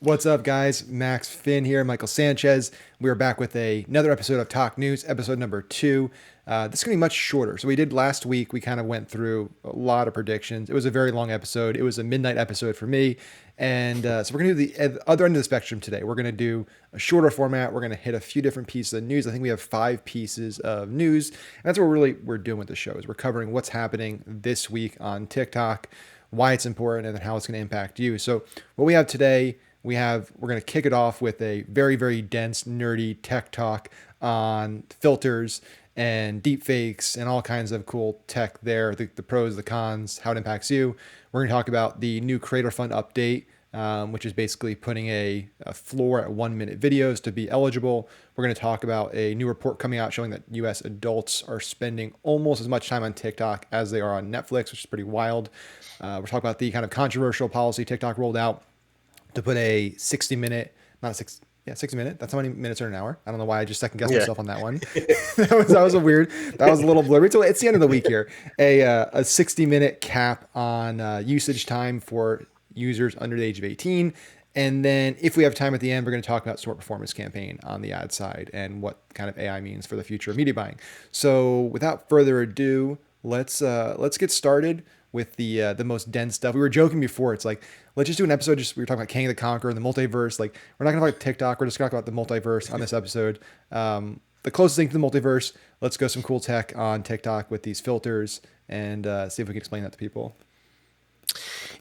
What's up, guys? Max Finn here, Michael Sanchez. We are back with another episode of Talk News, episode number 2. This is going to be much shorter. So, we did last week, we kind of went through a lot of predictions. It was a very long episode. It was a midnight episode for me. And so, we're going to do the other end of the spectrum today. We're going to do a shorter format. We're going to hit a few different pieces of news. I think we have 5 pieces of news. And that's what we're doing with the show is we're covering what's happening this week on TikTok, why it's important, and then how it's going to impact you. So, what we have today we're going to kick it off with a very, very dense, nerdy tech talk on filters and deep fakes and all kinds of cool tech there, the pros, the cons, how it impacts you. We're going to talk about the new Creator Fund update, which is basically putting a floor at 1 minute videos to be eligible. We're going to talk about a new report coming out showing that US adults are spending almost as much time on TikTok as they are on Netflix, which is pretty wild. We're talking about the kind of controversial policy TikTok rolled out to put a 60 minute, not a 60 minute. That's how many minutes are in an hour. I don't know why I just second guessed Yeah. myself on that one. That was a little blurry. So it's the end of the week here. A 60 minute cap on usage time for users under the age of 18. And then if we have time at the end, we're going to talk about Smart Performance Campaign on the ad side and what kind of AI means for the future of media buying. So without further ado, let's get started with the most dense stuff. We were joking before. It's like let's just do an episode. Just we were talking about King of the Conqueror and the multiverse. Like we're not gonna talk about TikTok. We're just gonna talk about the multiverse on this episode. The closest thing to the multiverse. Let's go some cool tech on TikTok with these filters and see if we can explain that to people.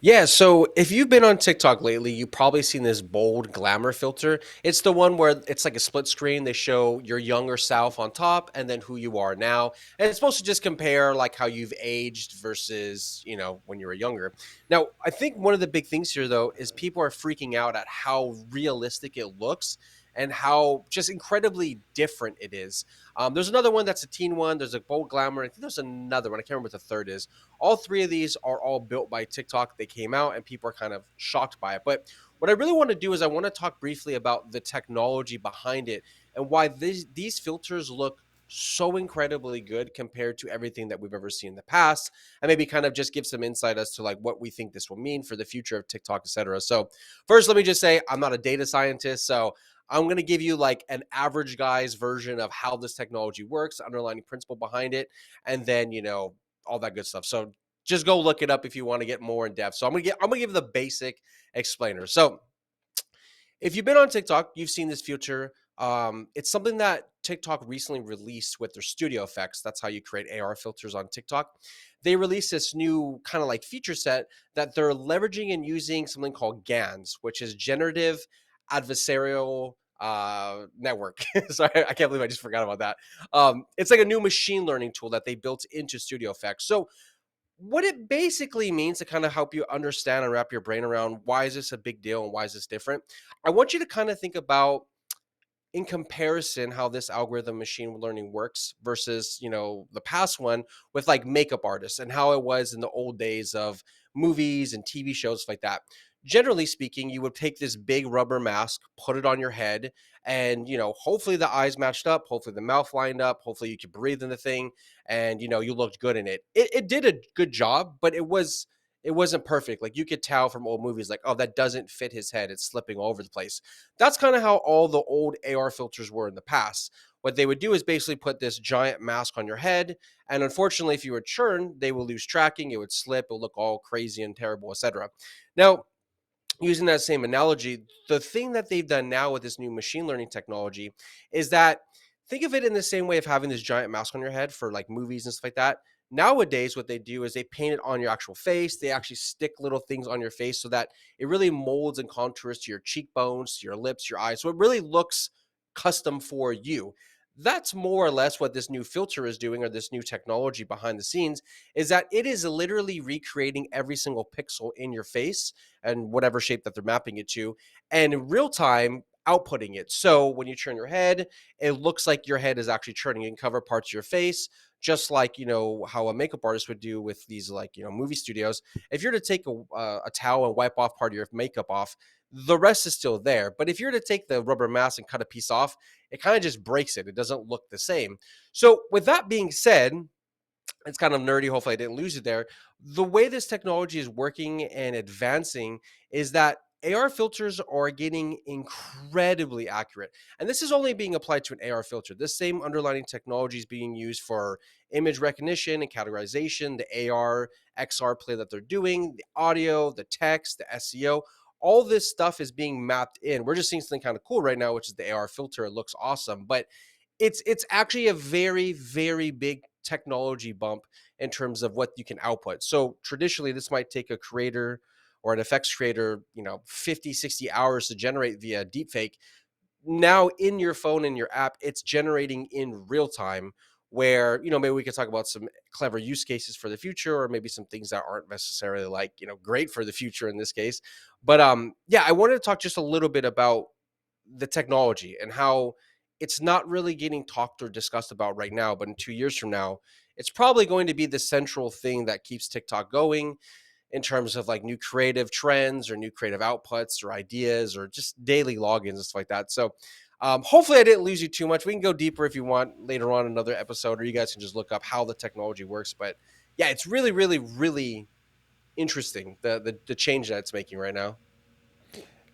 Yeah, so if you've been on TikTok lately, you've probably seen this bold glamour filter. It's the one where it's like a split screen. They show your younger self on top and then who you are now. And it's supposed to just compare like how you've aged versus, when you were younger. Now, I think one of the big things here though is people are freaking out at how realistic it looks and how just incredibly different it is. There's another one that's a teen one. There's a bold glamour. I think there's another one. I can't remember what the third is. All three of these are all built by TikTok. They came out and people are kind of shocked by it. But what I really want to do is I want to talk briefly about the technology behind it and why these filters look so incredibly good compared to everything that we've ever seen in the past, and maybe kind of just give some insight as to like what we think this will mean for the future of TikTok, etc. So first, let me just say I'm not a data scientist, so I'm going to give you like an average guy's version of how this technology works, underlying principle behind it, and then all that good stuff. So just go look it up if you want to get more in depth. So I'm gonna give the basic explainer. So if you've been on TikTok, you've seen this feature. It's something that TikTok recently released with their studio effects. That's how you create AR filters on TikTok. They released this new kind of like feature set that they're leveraging and using something called GANs, which is generative adversarial network. Sorry, I can't believe I just forgot about that. It's like a new machine learning tool that they built into Studio Effects. So what it basically means to kind of help you understand and wrap your brain around why is this a big deal and why is this different, I want you to kind of think about in comparison how this algorithm machine learning works versus the past one with like makeup artists and how it was in the old days of movies and TV shows like that. Generally speaking, you would take this big rubber mask, put it on your head, and hopefully the eyes matched up, hopefully the mouth lined up, hopefully you could breathe in the thing, and you looked good in it. It did a good job, but it wasn't perfect. Like you could tell from old movies, like, oh, that doesn't fit his head, it's slipping all over the place. That's kind of how all the old AR filters were in the past. What they would do is basically put this giant mask on your head, and unfortunately, if you were churned, they will lose tracking, it would slip, it would look all crazy and terrible, etc. Now, using that same analogy, the thing that they've done now with this new machine learning technology is that think of it in the same way of having this giant mask on your head for like movies and stuff like that. Nowadays, what they do is they paint it on your actual face. They actually stick little things on your face so that it really molds and contours to your cheekbones, to your lips, your eyes. So it really looks custom for you. That's more or less what this new filter is doing, or this new technology behind the scenes, is that it is literally recreating every single pixel in your face and whatever shape that they're mapping it to, and in real time outputting it. So when you turn your head, it looks like your head is actually turning. You can cover parts of your face, just like how a makeup artist would do with these like movie studios. If you're to take a towel and wipe off part of your makeup off, the rest is still there. But if you're to take the rubber mask and cut a piece off, it kind of just breaks it. It doesn't look the same. So with that being said, it's kind of nerdy. Hopefully, I didn't lose it there. The way this technology is working and advancing is that AR filters are getting incredibly accurate. And this is only being applied to an AR filter. This same underlying technology is being used for image recognition and categorization, the AR, XR play that they're doing, the audio, the text, the SEO. All this stuff is being mapped in. We're just seeing something kind of cool right now, which is the AR filter. It looks awesome, but it's actually a very, very big technology bump in terms of what you can output. So traditionally, this might take a creator or an effects creator, 50, 60 hours to generate via deepfake. Now in your phone, in your app, it's generating in real time, where, maybe we could talk about some clever use cases for the future, or maybe some things that aren't necessarily like, great for the future in this case. But yeah, I wanted to talk just a little bit about the technology and how it's not really getting talked or discussed about right now, but in 2 years from now, it's probably going to be the central thing that keeps TikTok going in terms of like new creative trends or new creative outputs or ideas or just daily logins and stuff like that. So hopefully I didn't lose you too much. We can go deeper if you want later on in another episode, or you guys can just look up how the technology works. But yeah, it's really, really, really interesting, the change that it's making right now.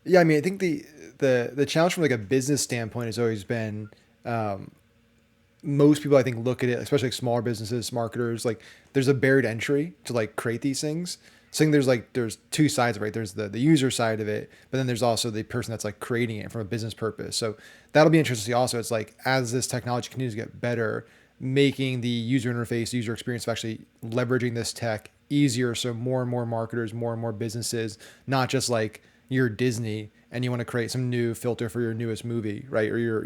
Yeah, I mean, I think the challenge from like a business standpoint has always been, most people I think look at it, especially like smaller businesses, marketers, like there's a barrier to entry to like create these things. So I think there's two sides, right? There's the user side of it, but then there's also the person that's like creating it from a business purpose. So that'll be interesting to see also. It's like as this technology continues to get better, making the user interface, user experience of actually leveraging this tech easier. So more and more marketers, more and more businesses, not just like you're Disney and you want to create some new filter for your newest movie, right? Or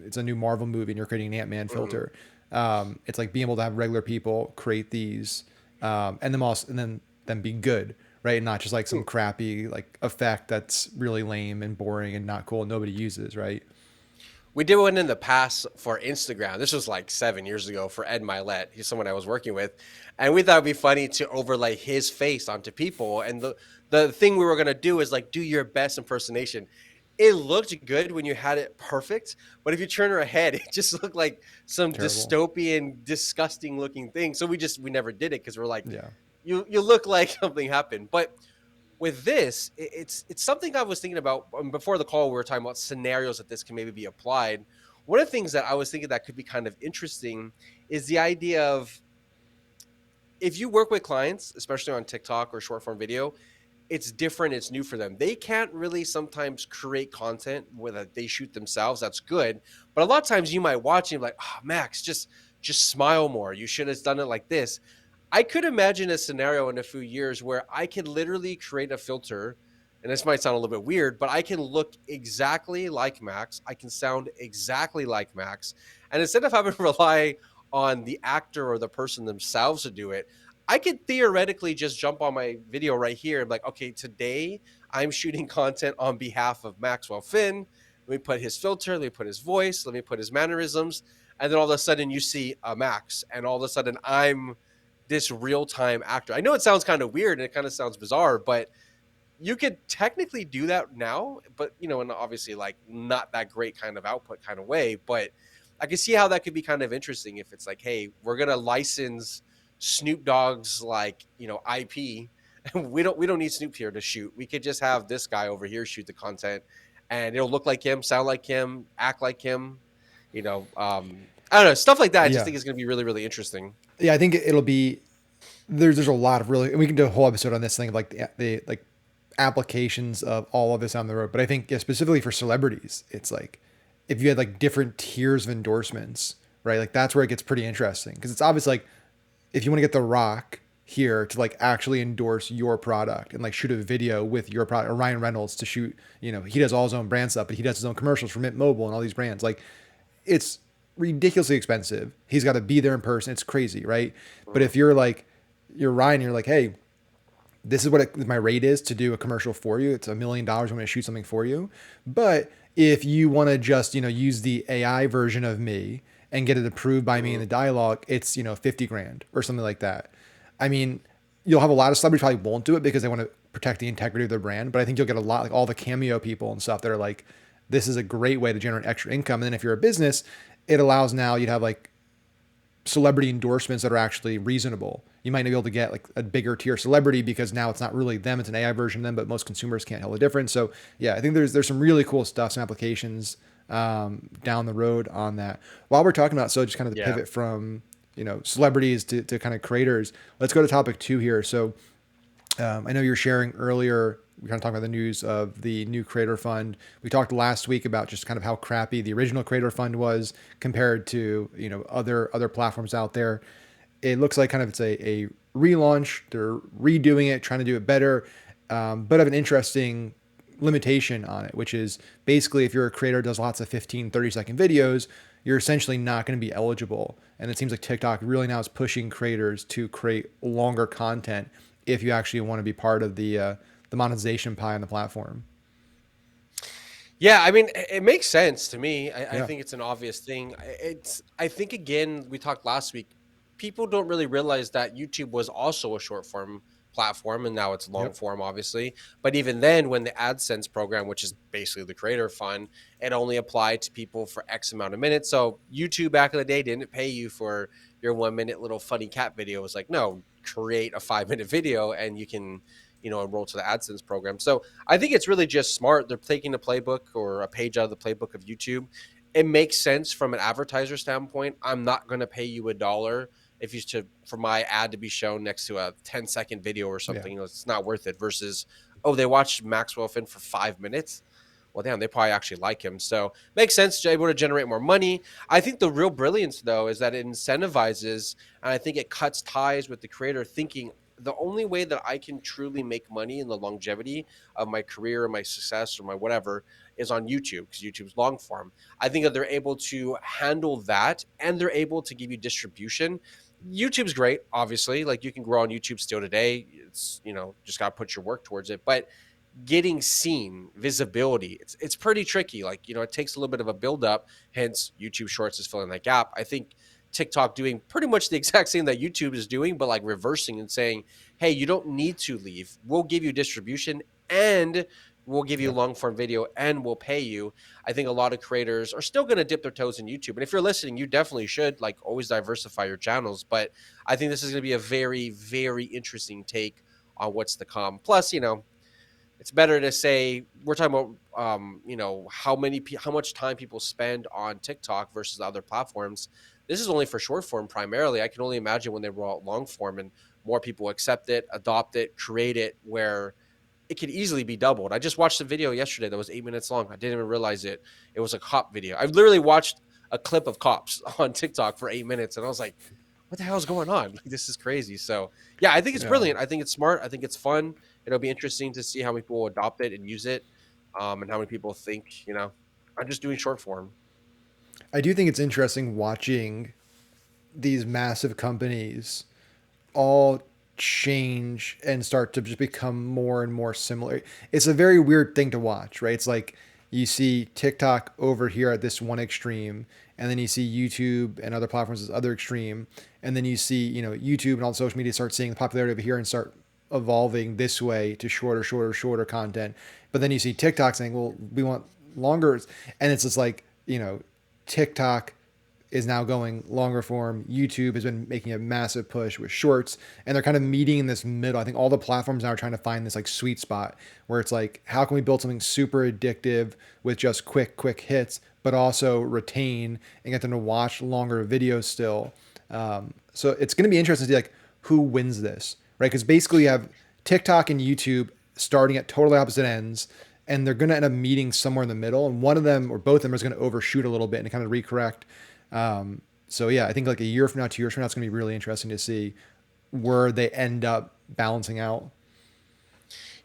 it's a new Marvel movie and you're creating an Ant-Man Mhm. filter. It's like being able to have regular people create these, and then them be good, right? And not just like some crappy like effect that's really lame and boring and not cool and nobody uses, right? We did one in the past for Instagram. This was like 7 years ago for Ed Milet. He's someone I was working with. And we thought it'd be funny to overlay his face onto people. And the thing we were gonna do is like do your best impersonation. It looked good when you had it perfect, but if you turn her head, it just looked like some Terrible. dystopian, disgusting looking thing. So we never did it because we're like, Yeah. you look like something happened. But with this, it's something I was thinking about before the call. We were talking about scenarios that this can maybe be applied. One of the things that I was thinking that could be kind of interesting is the idea of, if you work with clients, especially on TikTok or short form video, it's different, it's new for them. They can't really sometimes create content where they shoot themselves. That's good, but a lot of times you might watch and you're like, oh, Max, just smile more. You should have done it like this. I could imagine a scenario in a few years where I could literally create a filter, and this might sound a little bit weird, but I can look exactly like Max. I can sound exactly like Max. And instead of having to rely on the actor or the person themselves to do it, I could theoretically just jump on my video right here and be like, okay, today I'm shooting content on behalf of Maxwell Finn. Let me put his filter, let me put his voice, let me put his mannerisms. And then all of a sudden you see a Max, and all of a sudden I'm this real time actor. I know it sounds kind of weird and it kind of sounds bizarre, but you could technically do that now, but and obviously like not that great kind of output kind of way. But I can see how that could be kind of interesting if it's like, hey, we're gonna license Snoop Dogg's like IP. We don't need Snoop here to shoot. We could just have this guy over here shoot the content, and it'll look like him, sound like him, act like him. I don't know, stuff like that. I just Yeah. think it's gonna be really, really interesting. Yeah. I think it'll be, there's a lot of really, and we can do a whole episode on this thing of like the like applications of all of this on the road. But I think, yeah, specifically for celebrities, it's like if you had like different tiers of endorsements, right? Like that's where it gets pretty interesting because it's obvious like if you want to get The Rock here to like actually endorse your product and like shoot a video with your product, or Ryan Reynolds to shoot, he does all his own brand stuff, but he does his own commercials for Mint Mobile and all these brands. Like it's ridiculously expensive. He's got to be there in person. It's crazy, right? But Mhm. if you're Ryan, you're like, hey, this is what my rate is to do a commercial for you. It's $1 million. I'm going to shoot something for you. But if you want to just, use the AI version of me and get it approved by me in Mhm. the dialogue, it's, 50 grand or something like that. I mean, you'll have a lot of celebrities probably won't do it because they want to protect the integrity of their brand. But I think you'll get a lot, like all the cameo people and stuff that are like, this is a great way to generate extra income. And then if you're a business, it allows now you'd have like celebrity endorsements that are actually reasonable. You might not be able to get like a bigger tier celebrity because now it's not really them; it's an AI version of them. But most consumers can't tell the difference. So yeah, I think there's some really cool stuff, some applications down the road on that. While we're talking about, so just kind of the Yeah. pivot from celebrities to kind of creators. Let's go to topic two here. So I know you were sharing earlier. We kind of talked about the news of the new creator fund. We talked last week about just kind of how crappy the original creator fund was compared to other platforms out there. It looks like kind of it's a relaunch. They're redoing it, trying to do it better, but have an interesting limitation on it, which is basically if you're a creator who does lots of 15, 30-second videos, you're essentially not going to be eligible. And it seems like TikTok really now is pushing creators to create longer content if you actually want to be part of the monetization pie on the platform. Yeah, I mean, it makes sense to me. I Yeah. think it's an obvious thing. I think again, we talked last week. People don't really realize that YouTube was also a short form platform, and now it's long Yep. form, obviously. But even then, when the AdSense program, which is basically the creator fund, it only applied to people for X amount of minutes. So YouTube back in the day didn't pay you for your 1 minute little funny cat video. It was like, no, create a 5 minute video, and you can, enroll to the AdSense program. So I think it's really just smart. They're taking a playbook or a page out of the playbook of YouTube. It makes sense from an advertiser standpoint. I'm not going to pay you $1 if you to for my ad to be shown next to a 10-second video or Yeah. something. It's not worth it. Versus, oh, they watched Maxwell Finn for 5 minutes. Well, damn, they probably actually like him. So makes sense to able to generate more money. I think the real brilliance though is that it incentivizes, and I think it cuts ties with the creator thinking the only way that I can truly make money in the longevity of my career or my success or my whatever is on YouTube because YouTube's long form. I think that they're able to handle that and they're able to give you distribution. YouTube's great, obviously. Like you can grow on YouTube still today. It's, just got to put your work towards it. But getting seen, visibility, it's pretty tricky. Like, it takes a little bit of a build up. Hence, YouTube Shorts is filling that gap. I think TikTok doing pretty much the exact same that YouTube is doing, but like reversing and saying, hey, you don't need to leave. We'll give you distribution and we'll give you Yep. long form video and we'll pay you. I think a lot of creators are still going to dip their toes in YouTube. And if you're listening, you definitely should like always diversify your channels. But I think this is going to be a very, very interesting take on what's to come. Plus, it's better to say we're talking about how much time people spend on TikTok versus other platforms. This is only for short form primarily. I can only imagine when they roll out long form and more people accept it, adopt it, create it, where it could easily be doubled. I just watched a video yesterday that was 8 minutes long. I didn't even realize it was a cop video. I literally watched a clip of cops on TikTok for 8 minutes, and I was like, "What the hell is going on? Like, this is crazy." So yeah, I think it's Yeah. brilliant. I think it's smart. I think it's fun. It'll be interesting to see how many people adopt it and use it, and how many people think, I'm just doing short form. I do think it's interesting watching these massive companies all change and start to just become more and more similar. It's a very weird thing to watch, right? It's like you see TikTok over here at this one extreme, and then you see YouTube and other platforms as other extreme, and then you see, YouTube and all the social media start seeing the popularity over here and start evolving this way to shorter content. But then you see TikTok saying, well, we want longer. And it's just like, TikTok is now going longer form. YouTube has been making a massive push with shorts, and they're kind of meeting in this middle. I think all the platforms now are trying to find this like sweet spot where it's like, how can we build something super addictive with just quick hits, but also retain and get them to watch longer videos still. So it's going to be interesting to see like who wins this, right? Because basically you have TikTok and YouTube starting at totally opposite ends, and they're going to end up meeting somewhere in the middle, and one of them or both of them is going to overshoot a little bit and kind of recorrect. So yeah, I think like a year from now, 2 years from now, it's going to be really interesting to see where they end up balancing out.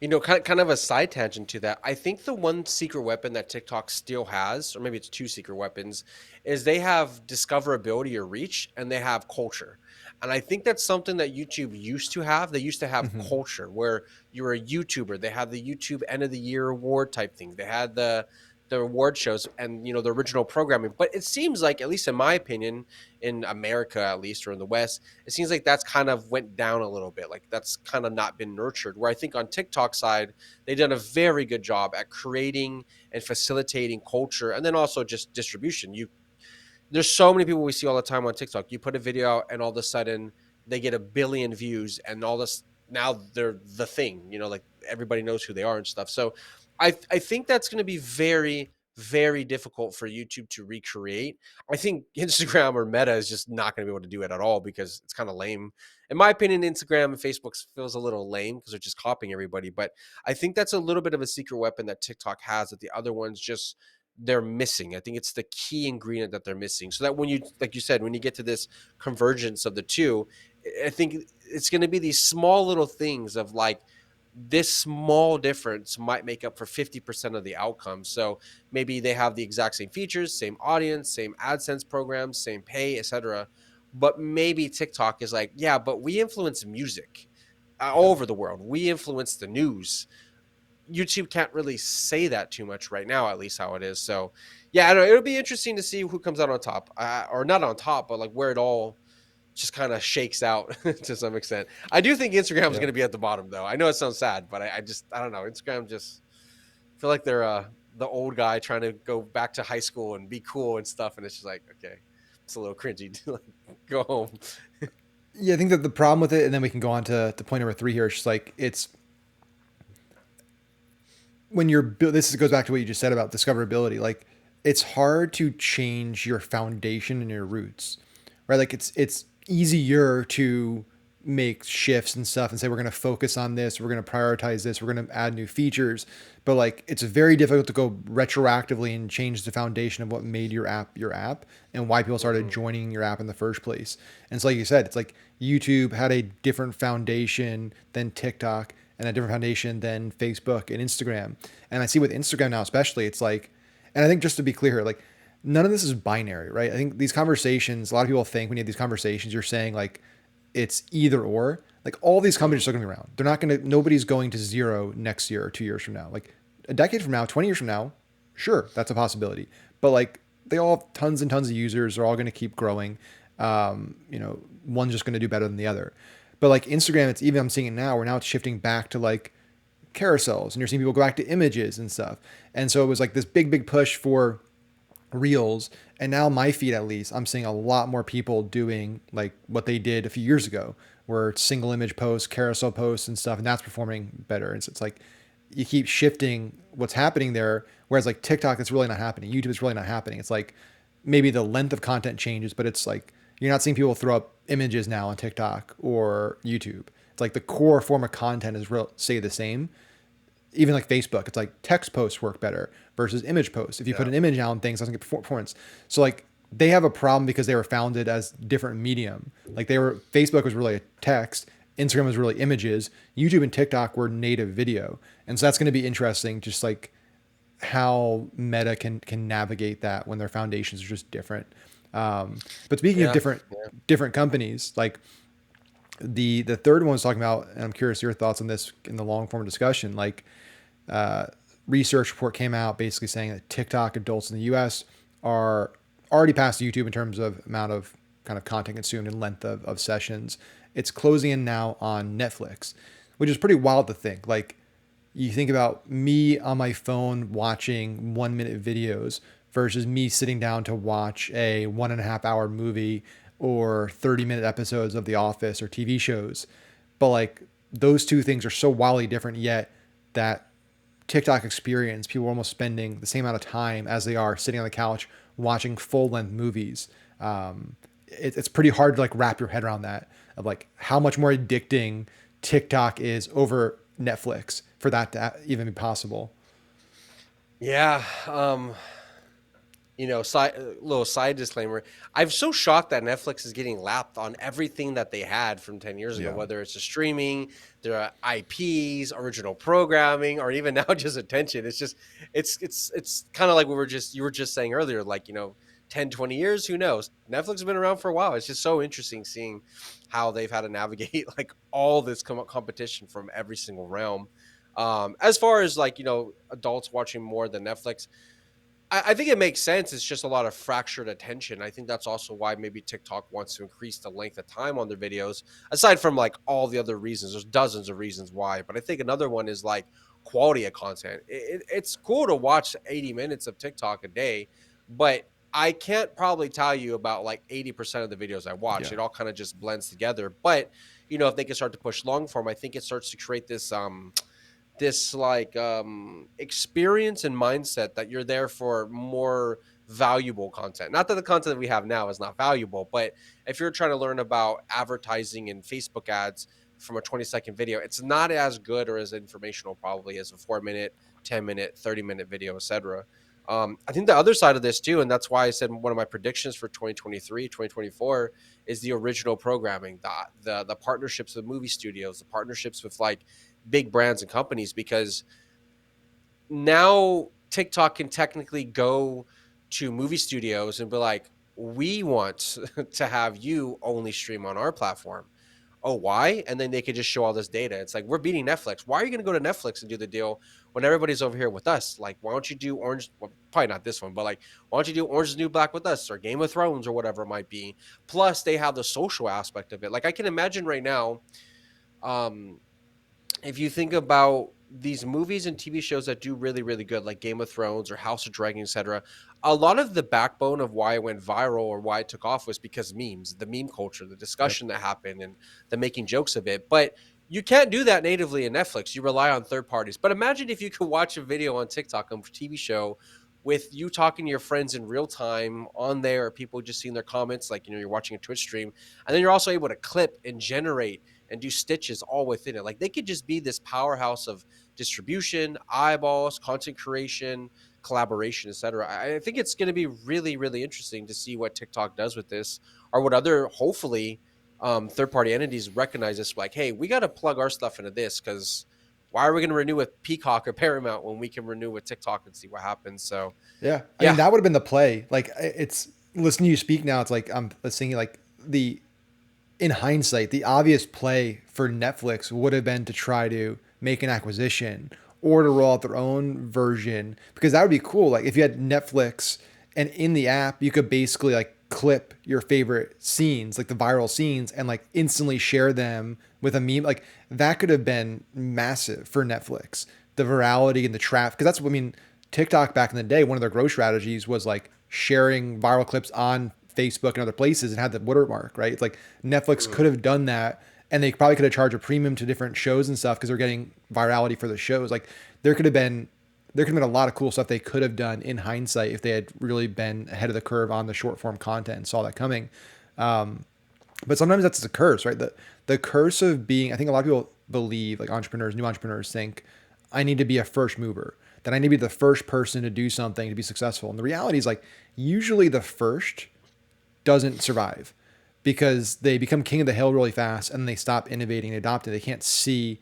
Kind of a side tangent to that. I think the one secret weapon that TikTok still has, or maybe it's two secret weapons, is they have discoverability or reach and they have culture. And I think that's something that YouTube used to have. They used to have Mm-hmm. culture where you were a YouTuber. They had the YouTube end of the year award type thing. They had the award shows and the original programming. But it seems like, at least in my opinion, in America at least, or in the West, it seems like that's kind of went down a little bit. Like that's kind of not been nurtured. Where I think on TikTok side, they've done a very good job at creating and facilitating culture, and then also just distribution. there's so many people we see all the time on TikTok. You put a video out and all of a sudden they get a billion views and all this, now they're the thing, like everybody knows who they are and stuff. So I think that's going to be very, very difficult for YouTube to recreate. I think Instagram or Meta is just not going to be able to do it at all because it's kind of lame. In my opinion, Instagram and Facebook feels a little lame because they're just copying everybody. But I think that's a little bit of a secret weapon that TikTok has that the other ones just they're missing. I think it's the key ingredient that they're missing. So that when you, like you said, when you get to this convergence of the two, I think it's going to be these small little things of like this small difference might make up for 50% of the outcome. So maybe they have the exact same features, same audience, same AdSense programs, same pay, etc. But maybe TikTok is like, yeah, but we influence music all Yeah. over the world. We influence the news. YouTube can't really say that too much right now, at least how it is. So, yeah, I don't know. It'll be interesting to see who comes out on top, or not on top, but like where it all just kind of shakes out to some extent. I do think Instagram is Yeah. going to be at the bottom, though. I know it sounds sad, but I don't know. Instagram just feel like they're the old guy trying to go back to high school and be cool and stuff, and it's just like, okay, it's a little cringy to like go home. Yeah, I think that the problem with it, and then we can go on to point number three here. It's just like it's when you're this goes back to what you just said about discoverability. Like it's hard to change your foundation and your roots, right? Like it's easier to make shifts and stuff and say we're going to focus on this, we're going to prioritize this, we're going to add new features, but like it's very difficult to go retroactively and change the foundation of what made your app and why people started Mm-hmm. joining your app in the first place. And so like you said, it's like YouTube had a different foundation than TikTok and a different foundation than Facebook and Instagram. And I see with Instagram now, especially, it's like, and I think just to be clear here, like none of this is binary, right? I think these conversations, a lot of people think when you have these conversations, you're saying like it's either or. Like all these companies are still gonna be around. They're not gonna, nobody's going to zero next year or 2 years from now. Like a decade from now, 20 years from now, sure, that's a possibility. But like they all have tons and tons of users. They're all going to keep growing. One's just going to do better than the other. But like Instagram, it's even I'm seeing it now. Where now it's shifting back to like carousels, and you're seeing people go back to images and stuff. And so it was like this big push for reels. And now my feed, at least, I'm seeing a lot more people doing like what they did a few years ago, where it's single image posts, carousel posts, and stuff, and that's performing better. And so it's like you keep shifting what's happening there. Whereas like TikTok, it's really not happening. YouTube is really not happening. It's like maybe the length of content changes, but it's like you're not seeing people throw up images now on TikTok or YouTube. It's like the core form of content is real, stay the same. Even like Facebook, it's like text posts work better versus image posts. If you put Yeah. an image out on things, it doesn't get performance. So like they have a problem because they were founded as different medium. Like they were, Facebook was really a text, Instagram was really images, YouTube and TikTok were native video. And so that's going to be interesting, just like how Meta can navigate that when their foundations are just different. But speaking of Yeah. different companies, like the third one was talking about, and I'm curious your thoughts on this in the long form discussion. Like research report came out basically saying that TikTok adults in the U.S. are already past YouTube in terms of amount of kind of content consumed and length of sessions. It's closing in now on Netflix, which is pretty wild to think. Like you think about me on my phone watching 1 minute videos versus me sitting down to watch a 1.5 hour movie or 30-minute episodes of The Office or TV shows. But like those two things are so wildly different, yet that TikTok experience, people are almost spending the same amount of time as they are sitting on the couch watching full length movies. It's pretty hard to like wrap your head around that of like how much more addicting TikTok is over Netflix for that to even be possible. Yeah. Little side disclaimer. I'm so shocked that Netflix is getting lapped on everything that they had from 10 years ago, Yeah. whether it's the streaming, their IPs, original programming, or even now just attention. It's just, it's kind of like you were just saying earlier, like, 10, 20 years, who knows? Netflix has been around for a while. It's just so interesting seeing how they've had to navigate like all this competition from every single realm. As far as like, adults watching more than Netflix, I think it makes sense. It's just a lot of fractured attention. I think that's also why maybe TikTok wants to increase the length of time on their videos, aside from like all the other reasons. There's dozens of reasons why, but I think another one is like quality of content. It's cool to watch 80 minutes of TikTok a day, but I can't probably tell you about like 80% of the videos I watch. Yeah. It all kind of just blends together. But if they can start to push long form, I think it starts to create this like experience and mindset that you're there for more valuable content. Not that the content that we have now is not valuable, but if you're trying to learn about advertising and Facebook ads from a 20-second video, it's not as good or as informational probably as a 4 minute, 10 minute, 30-minute video, etc. I think the other side of this too, and that's why I said one of my predictions for 2023, 2024 is the original programming, the partnerships with movie studios, the partnerships with like big brands and companies, because now TikTok can technically go to movie studios and be like, we want to have you only stream on our platform. Oh, why? And then they could just show all this data. It's like, we're beating Netflix. Why are you going to go to Netflix and do the deal when everybody's over here with us? Like, why don't you do Orange? Well, probably not this one, but like, why don't you do Orange is the New Black with us or Game of Thrones or whatever it might be? Plus, they have the social aspect of it. Like, I can imagine right now, um, if you think about these movies and TV shows that do really, really good, like Game of Thrones or House of Dragons, etc., a lot of the backbone of why it went viral or why it took off was because memes, the meme culture, the Yep. discussion that happened, and the making jokes of it. But you can't do that natively in Netflix. You rely on third parties. But imagine if you could watch a video on TikTok, a TV show, with you talking to your friends in real time on there, or people just seeing their comments, like you're watching a Twitch stream, and then you're also able to clip and generate and do stitches all within it. Like they could just be this powerhouse of distribution, eyeballs, content creation, collaboration, etc. I think it's going to be really, really interesting to see what TikTok does with this, or what other hopefully third-party entities recognize this. Like, hey, we got to plug our stuff into this because why are we going to renew with Peacock or Paramount when we can renew with TikTok and see what happens? So, Yeah. I mean, yeah, that would have been the play. Like, it's listening to you speak now. It's like I'm thinking like the in hindsight, the obvious play for Netflix would have been to try to make an acquisition or to roll out their own version, because that would be cool. Like if you had Netflix and in the app you could basically like clip your favorite scenes, like the viral scenes, and like instantly share them with a meme. Like that could have been massive for Netflix. The virality and the traffic, because that's what I mean. TikTok back in the day, one of their growth strategies was like sharing viral clips on Facebook and other places and had the watermark, right? It's like Netflix could mm, have done that, and they probably could have charged a premium to different shows and stuff because they're getting virality for the shows. Like there could have been a lot of cool stuff they could have done in hindsight if they had really been ahead of the curve on the short form content and saw that coming. But sometimes that's the curse, right? The curse of being, I think a lot of people believe, like entrepreneurs, new entrepreneurs think, I need to be a first mover, that I need to be the first person to do something to be successful. And the reality is like usually the first doesn't survive because they become king of the hill really fast and they stop innovating and adopting. They can't see,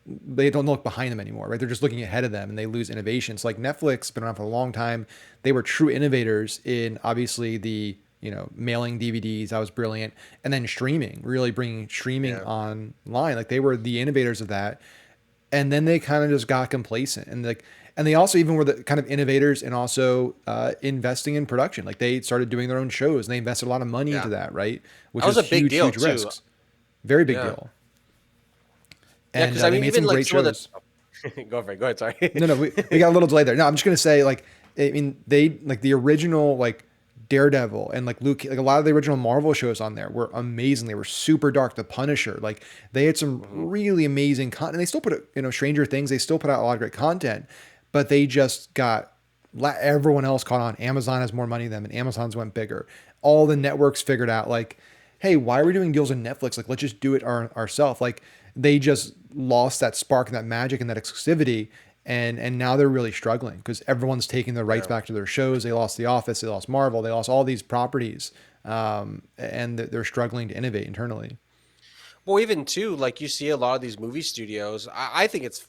they don't look behind them anymore, right? They're just looking ahead of them and they lose innovation. So like Netflix been around for a long time. They were true innovators in obviously the, mailing DVDs. That was brilliant. And then streaming, really bringing streaming yeah. online. Like they were the innovators of that. And then they kind of just got complacent and like, and they also even were the kind of innovators and also investing in production. Like they started doing their own shows and they invested a lot of money into Yeah. that, right? Which That was was a big huge, deal huge too. risks. Very big Yeah. deal. Yeah. And Cause I they mean, made even some like great some of the, shows. go for it. Go ahead. Sorry. No, no, we got a little delay there. No, I'm just gonna say like, I mean, they like the original like Daredevil and like Luke, like a lot of the original Marvel shows on there were amazing. They were super dark. The Punisher, like they had some Mhm. really amazing content. They still put it, Stranger Things. They still put out a lot of great content, but they just got everyone else caught on. Amazon has more money than them, and Amazon's went bigger. All the networks figured out like, hey, why are we doing deals on Netflix? Like, let's just do it ourselves. Like, they just lost that spark and that magic and that exclusivity, and now they're really struggling because everyone's taking the rights Yeah. back to their shows. They lost The Office, they lost Marvel, they lost all these properties, and they're struggling to innovate internally. Well, even too, like you see a lot of these movie studios. I think it's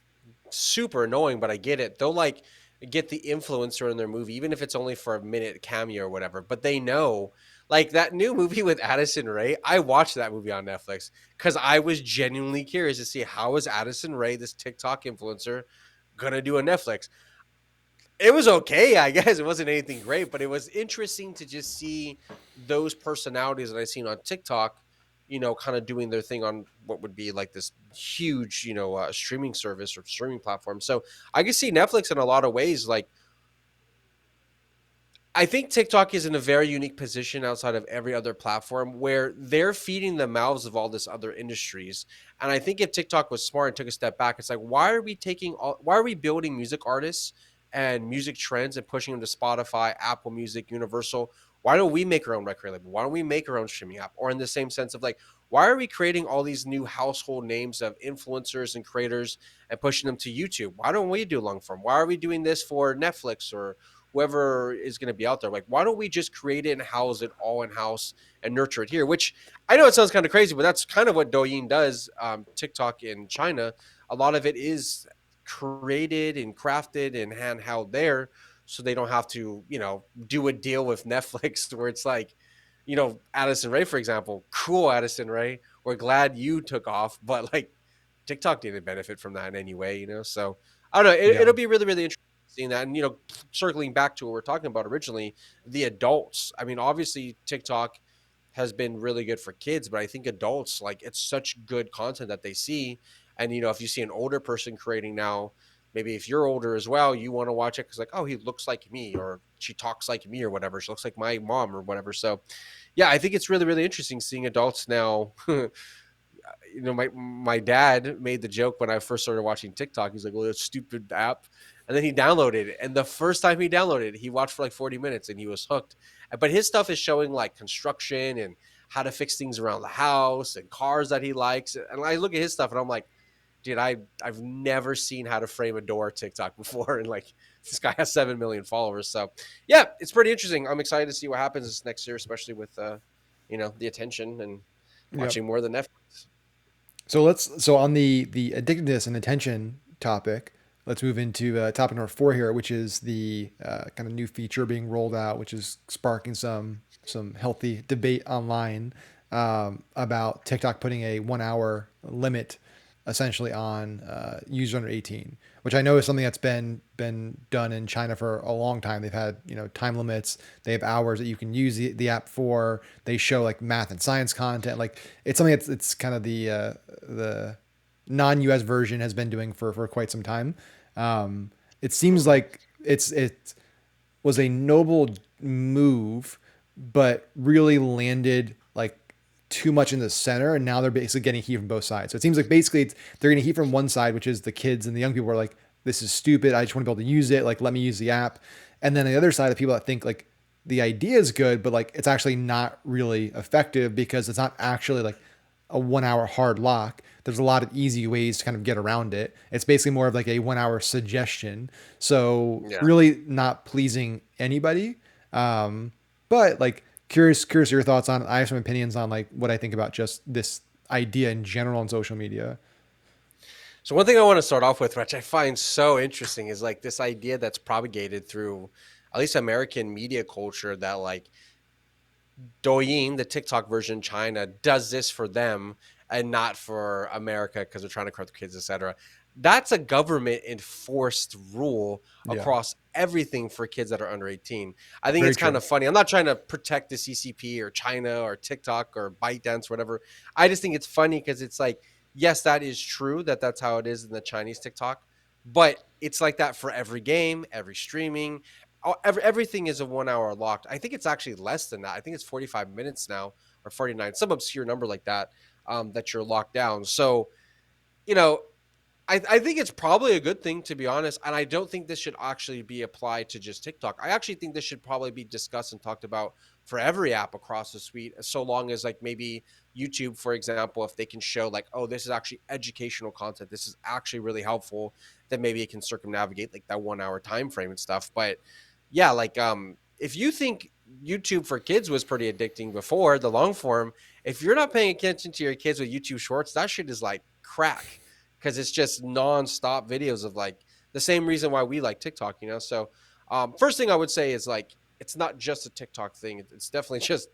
super annoying, but I get it. They'll like get the influencer in their movie, even if it's only for a minute cameo or whatever. But they know, like that new movie with Addison Rae. I watched that movie on Netflix because I was genuinely curious to see how is Addison Rae, this TikTok influencer, gonna do on Netflix. It was okay, I guess. It wasn't anything great, but it was interesting to just see those personalities that I seen on TikTok, kind of doing their thing on what would be like this huge, streaming service or streaming platform. So I can see Netflix in a lot of ways, like I think TikTok is in a very unique position outside of every other platform where they're feeding the mouths of all this other industries. And I think if TikTok was smart and took a step back, it's like, why are we building music artists and music trends and pushing them to Spotify, Apple Music, Universal? Why don't we make our own record label? Why don't we make our own streaming app? Or in the same sense of like, why are we creating all these new household names of influencers and creators and pushing them to YouTube? Why don't we do long form? Why are we doing this for Netflix or whoever is going to be out there? Like, why don't we just create it and house it all in house and nurture it here? Which I know it sounds kind of crazy, but that's kind of what Douyin does. TikTok in China, a lot of it is created and crafted and handheld there, so they don't have to, do a deal with Netflix where it's like, Addison Ray, for example, cool Addison Ray. We're glad you took off, but like TikTok didn't benefit from that in any way. So I don't know. Yeah. It'll be really, really interesting seeing that. And, circling back to what we're talking about originally, the adults. I mean, obviously, TikTok has been really good for kids, but I think adults, like, it's such good content that they see. And, if you see an older person creating now, maybe if you're older as well, you want to watch it because, like, oh, he looks like me or she talks like me or whatever. She looks like my mom or whatever. So, yeah, I think it's really, really interesting seeing adults now. My dad made the joke when I first started watching TikTok. He's like, "Well, it's a stupid app," and then he downloaded it. And the first time he downloaded it, he watched for like 40 minutes and he was hooked. But his stuff is showing like construction and how to fix things around the house and cars that he likes. And I look at his stuff and I'm like, dude, I've never seen how to frame a door TikTok before, and like this guy has 7 million followers. So yeah, it's pretty interesting. I'm excited to see what happens this next year, especially with the attention and Yep. watching more than Netflix. So on the addictiveness and attention topic, let's move into topic number 4 here, which is the kind of new feature being rolled out, which is sparking some healthy debate online about TikTok putting a 1 hour limit essentially on users under 18, which I know is something that's been done in China for a long time. They've had time limits. They have hours that you can use the app for. They show like math and science content. Like it's something that's it's kind of the non-US version has been doing for quite some time. It seems like it was a noble move, but really landed like too much in the center, and now they're basically getting heat from both sides. So it seems like basically they're getting heat from one side, which is the kids and the young people are like, "This is stupid. I just want to be able to use it. Like, let me use the app." And then the other side, the people that think like the idea is good, but like it's actually not really effective because it's not actually like a 1 hour hard lock. There's a lot of easy ways to kind of get around it. It's basically more of like a 1 hour suggestion. So Yeah. really not pleasing anybody. But like curious your thoughts on. I have some opinions on like what I think about just this idea in general on social media. So one thing I want to start off with, which I find so interesting, is like this idea that's propagated through at least American media culture that like Douyin, the TikTok version in China, does this for them and not for America because they're trying to corrupt kids, etc. That's a government enforced rule Yeah, across everything for kids that are under 18. I think very it's kind true. of funny. I'm not trying to protect the CCP or China or TikTok or ByteDance or whatever. I just think it's funny because it's like, yes, that is true that that's how it is in the Chinese TikTok, but it's like that for every game, every streaming, everything is a 1 hour locked. I think it's actually less than that. I think it's 45 minutes now or 49, some obscure number like that, that you're locked down. So, you know, I think it's probably a good thing, to be honest. And I don't think this should actually be applied to just TikTok. I actually think this should probably be discussed and talked about for every app across the suite, so long as like maybe YouTube, for example, if they can show like, oh, this is actually educational content, this is actually really helpful, then maybe it can circumnavigate like that 1 hour time frame and stuff. But yeah, like if you think YouTube for kids was pretty addicting before, the long form, if you're not paying attention to your kids with YouTube shorts, that shit is like crack because it's just nonstop videos of like the same reason why we like TikTok. So first thing I would say is like it's not just a TikTok thing. It's definitely just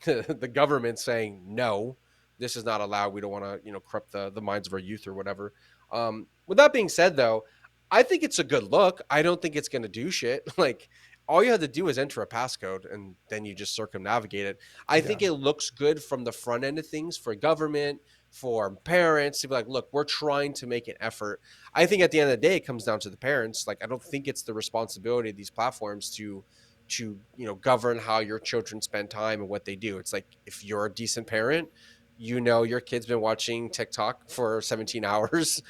the government saying no, this is not allowed. We don't want to corrupt the minds of our youth or whatever. With that being said, though, I think it's a good look. I don't think it's going to do shit. Like all you have to do is enter a passcode and then you just circumnavigate it. I Yeah, think it looks good from the front end of things for government, for parents to be like, look, we're trying to make an effort. I think at the end of the day, it comes down to the parents. Like, I don't think it's the responsibility of these platforms to to, govern how your children spend time and what they do. It's like, if you're a decent parent, your kid's been watching TikTok for 17 hours.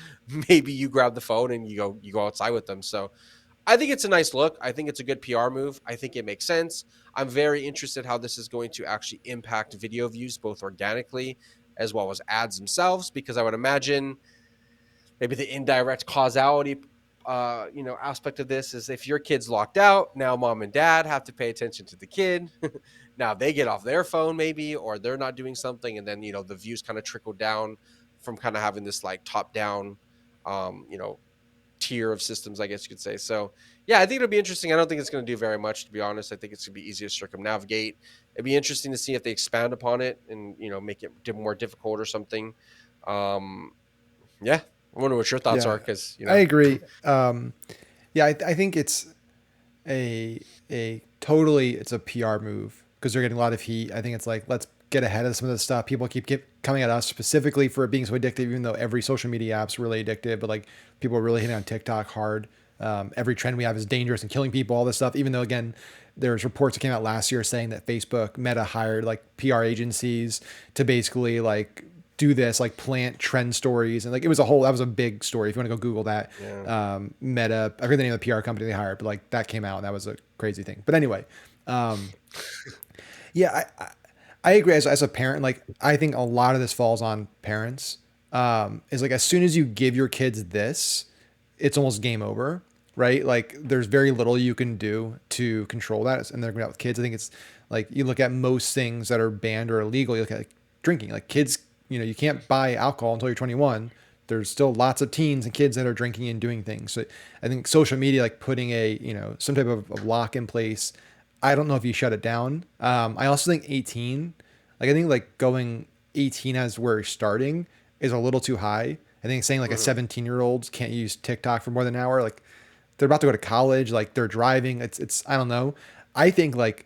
Maybe you grab the phone and you go outside with them. So I think it's a nice look. I think it's a good PR move. I think it makes sense. I'm very interested how this is going to actually impact video views, both organically as well as ads themselves, because I would imagine maybe the indirect causality aspect of this is, if your kid's locked out, now mom and dad have to pay attention to the kid. Now they get off their phone maybe, or they're not doing something, and then the views kind of trickle down from kind of having this like top down um you know tier of systems, I guess you could say. So yeah, I think it'll be interesting. I don't think it's going to do very much, to be honest. I think it's going to be easier to circumnavigate. It'd be interesting to see if they expand upon it and make it more difficult or something. um yeah, I wonder what your thoughts are, Yeah, because I agree. Yeah, I think it's a totally it's a PR move because they're getting a lot of heat. I think it's like, let's get ahead of some of this stuff. People coming at us specifically for it being so addictive, even though every social media app's really addictive. But like, people are really hitting on TikTok hard. Every trend we have is dangerous and killing people. All this stuff. Even though, again, there's reports that came out last year saying that Facebook, Meta hired like PR agencies to basically like do this, like plant trend stories, and like that was a big story. If you want to go Google that, Yeah. Meta, I forget the name of the PR company they hired, but like that came out and that was a crazy thing. But anyway, yeah, I agree. As a parent, like I think a lot of this falls on parents. Is like, as soon as you give your kids this, it's almost game over, right? Like there's very little you can do to control that, and they're going out with kids. I think it's like, you look at most things that are banned or illegal. You look at like drinking, like kids. You can't buy alcohol until you're 21. There's still lots of teens and kids that are drinking and doing things. So I think social media, like putting some type of lock in place. I don't know if you shut it down. I also think 18, like I think like going 18 as where you're starting is a little too high. I think saying like a Mhm. 17-year-olds can't use TikTok for more than an hour, like they're about to go to college, like they're driving. It's I don't know. I think like,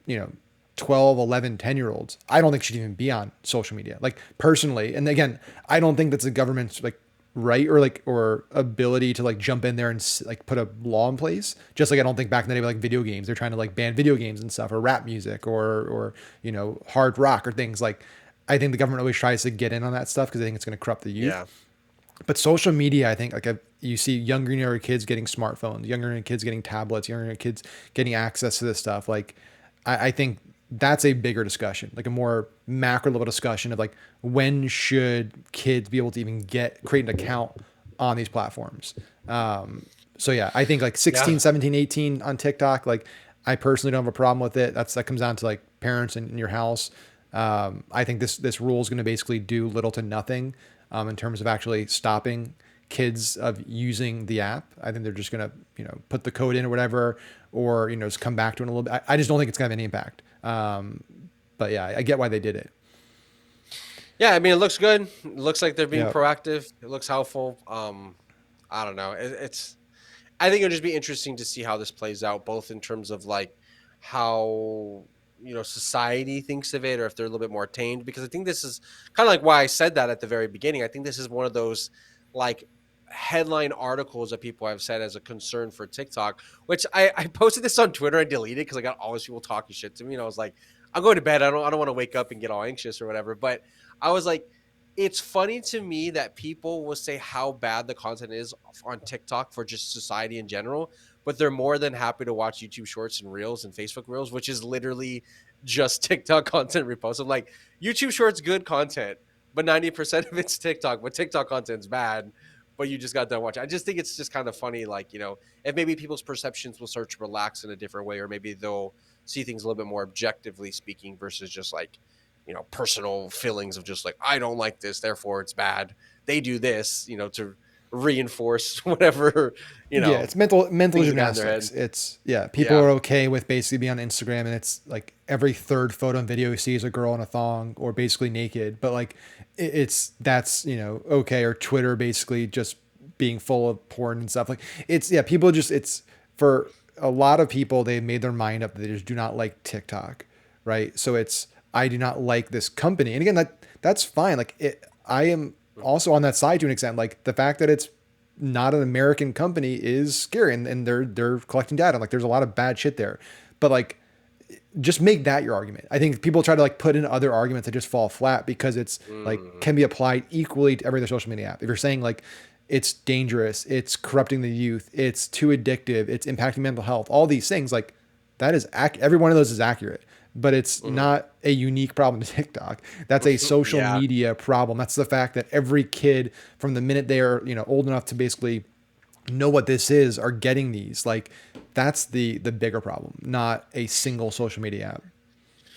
you know, 12, 11, 10-year-olds, I don't think should even be on social media. Like personally, and again, I don't think that's the government's like right or ability to like jump in there and like put a law in place. Just like I don't think back in the day with like video games, they're trying to like ban video games and stuff, or rap music, or hard rock or things like. I think the government always tries to get in on that stuff because they think it's going to corrupt the youth. Yeah. But social media, I think, like you see younger kids getting smartphones, younger kids getting tablets, younger kids getting access to this stuff. Like, I think that's a bigger discussion, like a more macro level discussion of like, when should kids be able to even create an account on these platforms? So yeah, I think like Yeah. 16, 17, 18 on TikTok, like I personally don't have a problem with it. That comes down to like parents in your house. I think this rule is going to basically do little to nothing in terms of actually stopping kids of using the app. I think they're just going to put the code in or whatever, or just come back to it in a little bit. I just don't think it's going to have any impact. But yeah, I get why they did it. Yeah, I mean, it looks good. It looks like they're being Yeah. proactive. It looks helpful. I don't know. I think it'll just be interesting to see how this plays out, both in terms of like how society thinks of it, or if they're a little bit more tamed. Because I think this is kind of like why I said that at the very beginning. I think this is one of those like headline articles that people have said as a concern for TikTok, which I posted this on Twitter and deleted because I got all these people talking shit to me, and I was like, I'm going to bed. I don't want to wake up and get all anxious or whatever. But I was like, it's funny to me that people will say how bad the content is on TikTok for just society in general, but they're more than happy to watch YouTube Shorts and Reels and Facebook Reels, which is literally just TikTok content reposts. I'm like, YouTube Shorts good content, but 90% of it's TikTok, but TikTok content's bad. But you just got done watching. I just think it's just kind of funny, like, if maybe people's perceptions will start to relax in a different way, or maybe they'll see things a little bit more objectively speaking versus just like, personal feelings of just like, I don't like this, therefore it's bad. They do this, to reinforce whatever, Yeah, it's mental things they got in their gymnastics. head. It's yeah, people Yeah. are okay with basically being on Instagram, and it's like every third photo and video you see is a girl in a thong or basically naked. But like that's okay, or Twitter basically just being full of porn and stuff. Like it's yeah, people just it's for a lot of people they made their mind up that they just do not like TikTok, right? So it's I do not like this company, and again that's fine. Like I am also on that side to an extent. Like the fact that it's not an American company is scary, and they're collecting data. Like there's a lot of bad shit there, but like just make that your argument. I think people try to like put in other arguments that just fall flat because it's like Mm. can be applied equally to every other social media app. If you're saying like it's dangerous, it's corrupting the youth, it's too addictive, it's impacting mental health, all these things, like that is every one of those is accurate, but it's Mhm. not a unique problem to TikTok. That's a social Yeah. media problem. That's the fact that every kid from the minute they are, old enough to basically know what this is are getting these. Like that's the bigger problem, not a single social media app.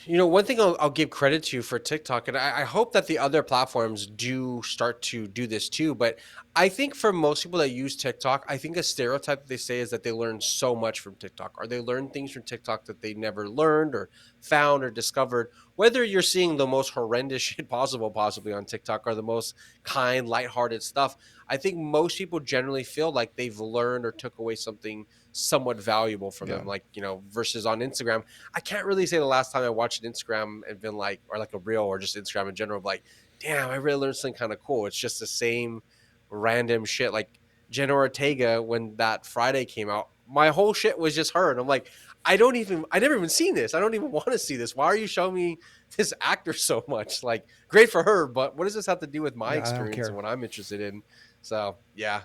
One thing I'll give credit to for TikTok, and I hope that the other platforms do start to do this too. But I think for most people that use TikTok, I think a stereotype that they say is that they learn so much from TikTok, or they learn things from TikTok that they never learned or found or discovered. Whether you're seeing the most horrendous shit possible, possibly on TikTok, or the most kind, lighthearted stuff, I think most people generally feel like they've learned or took away something somewhat valuable from Yeah. them. Like, versus on Instagram, I can't really say the last time I watched an Instagram and been like, or like a reel or just Instagram in general, like, damn, I really learned something kind of cool. It's just the same random shit. Like Jenna Ortega, when that Friday came out, my whole shit was just her. And I'm like, I never even seen this. I don't even want to see this. Why are you showing me this actor so much? Like, great for her, but what does this have to do with my Yeah, I don't experience and care. what I'm interested in? So, yeah.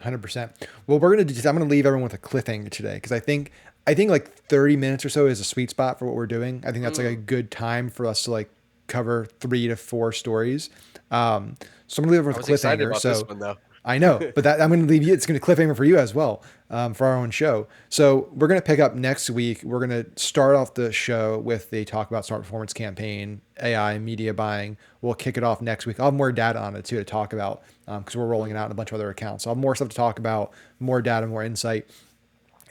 100%. Well, I'm gonna leave everyone with a cliffhanger today because I think like 30 minutes or so is a sweet spot for what we're doing. I think that's like a Mm, good time for us to like cover 3 to 4 stories. So I'm gonna leave everyone I with was a excited cliffhanger. about this So one, though. I know, but that I'm going to leave you. It's going to cliffhanger for you as well, for our own show. So we're going to pick up next week. We're going to start off the show with the talk about smart performance campaign, AI, media buying. We'll kick it off next week. I'll have more data on it too to talk about because we're rolling it out in a bunch of other accounts. So I'll have more stuff to talk about, more data, more insight,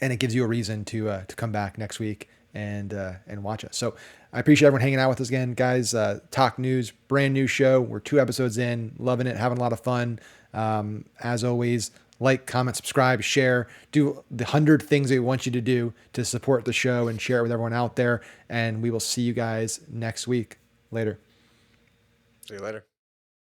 and it gives you a reason to come back next week and watch us. So I appreciate everyone hanging out with us again, guys. Talk News, brand new show. We're 2 episodes in, loving it, having a lot of fun. As always, like, comment, subscribe, share, do the 100 things that we want you to do to support the show and share it with everyone out there. And we will see you guys next week. Later. See you later.